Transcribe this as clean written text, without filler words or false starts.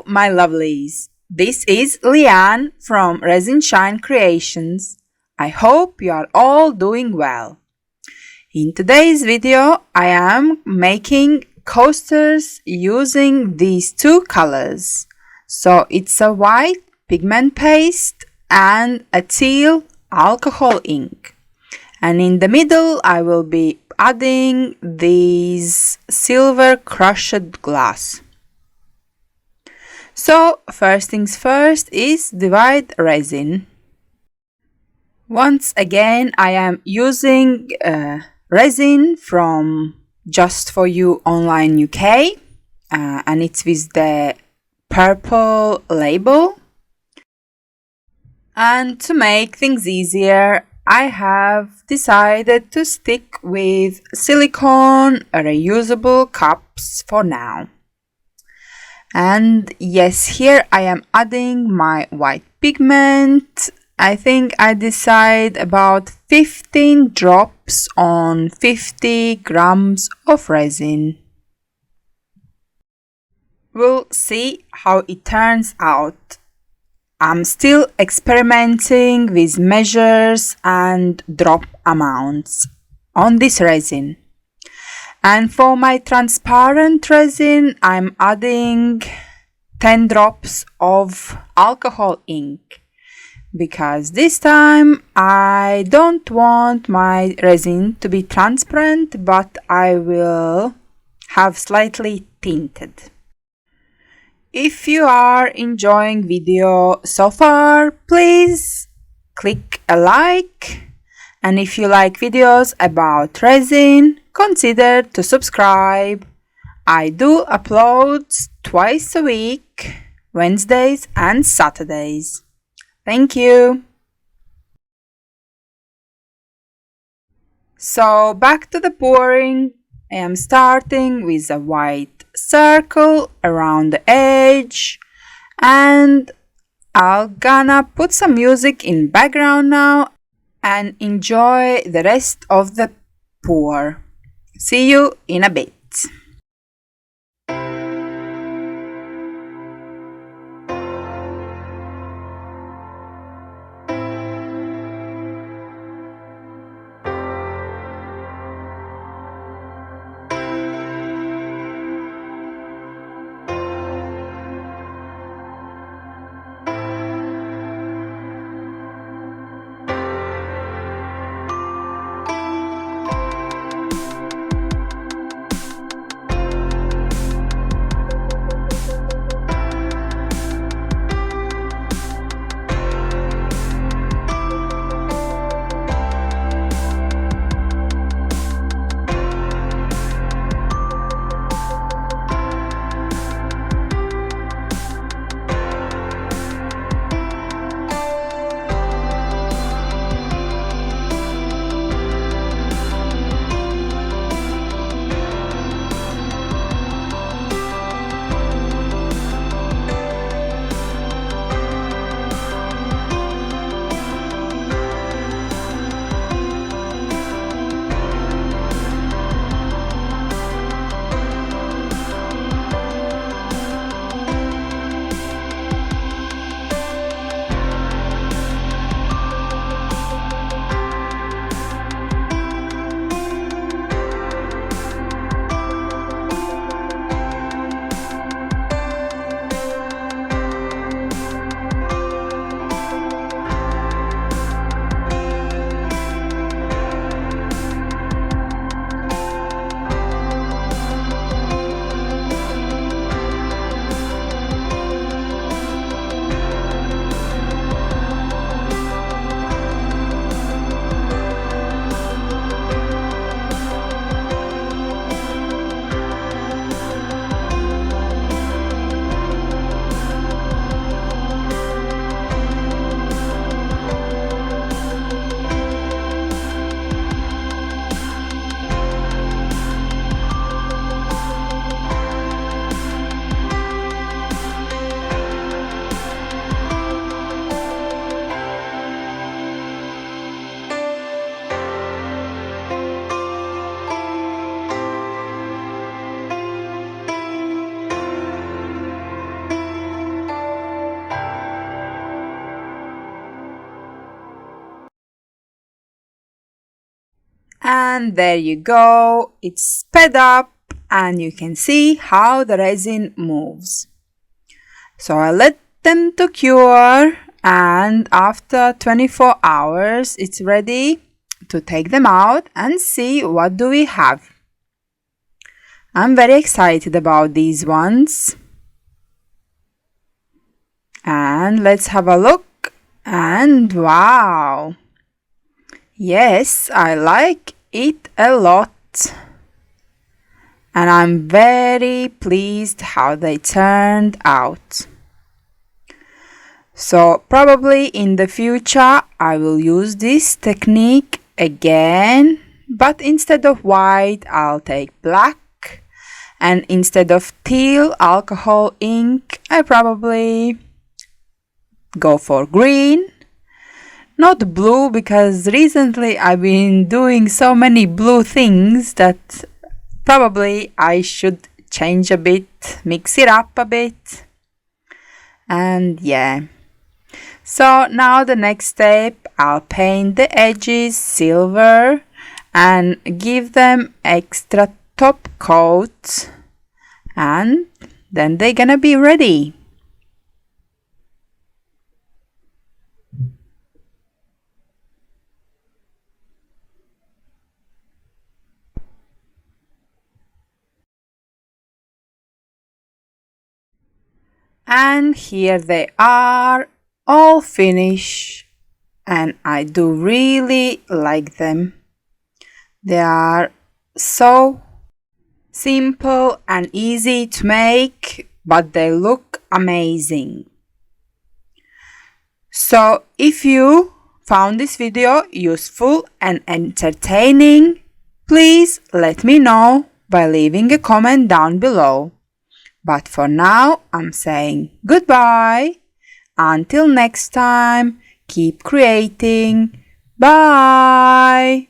my lovelies. This is Leanne from Resin Shine Creations. I hope you are all doing well. In today's video, I am making coasters using these two colors. So it's a white pigment paste and a teal alcohol ink. And in the middle, I will be adding these silver crushed glass. So first things first is divide resin. Once again, I am using resin from Just For You Online UK, and it's with the purple label. And to make things easier, I have decided to stick with silicone reusable cups for now. And yes, here I am adding my white pigment. I think I decide about 15 drops on 50 grams of resin. We'll see how it turns out. I'm still experimenting with measures and drop amounts on this resin. And for my transparent resin, I'm adding 10 drops of alcohol ink. Because this time I don't want my resin to be transparent, but I will have slightly tinted. If you are enjoying video so far, please click a like. And if you like videos about resin, consider to subscribe. I do upload twice a week, Wednesdays and Saturdays. Thank you. So back to the pouring. I am starting with a white circle around the edge, and I'm gonna put some music in background now and enjoy the rest of the pour. See you in a bit. And there you go, it's sped up and you can see how the resin moves. So I let them to cure, and after 24 hours it's ready to take them out and see what do we have. I'm very excited about these ones. And let's have a look. And wow! Yes, I like it a lot. And I'm very pleased how they turned out. So probably in the future I will use this technique again, but instead of white I'll take black, and instead of teal alcohol ink I probably go for green. Not blue, because recently I've been doing so many blue things that probably I should change a bit, mix it up a bit. And yeah. So now the next step, I'll paint the edges silver and give them extra top coat, and then they're gonna be ready. And here they are, all finished, and I do really like them. They are so simple and easy to make, but they look amazing. So if you found this video useful and entertaining, please let me know by leaving a comment down below. But for now, I'm saying goodbye. Until next time, keep creating. Bye!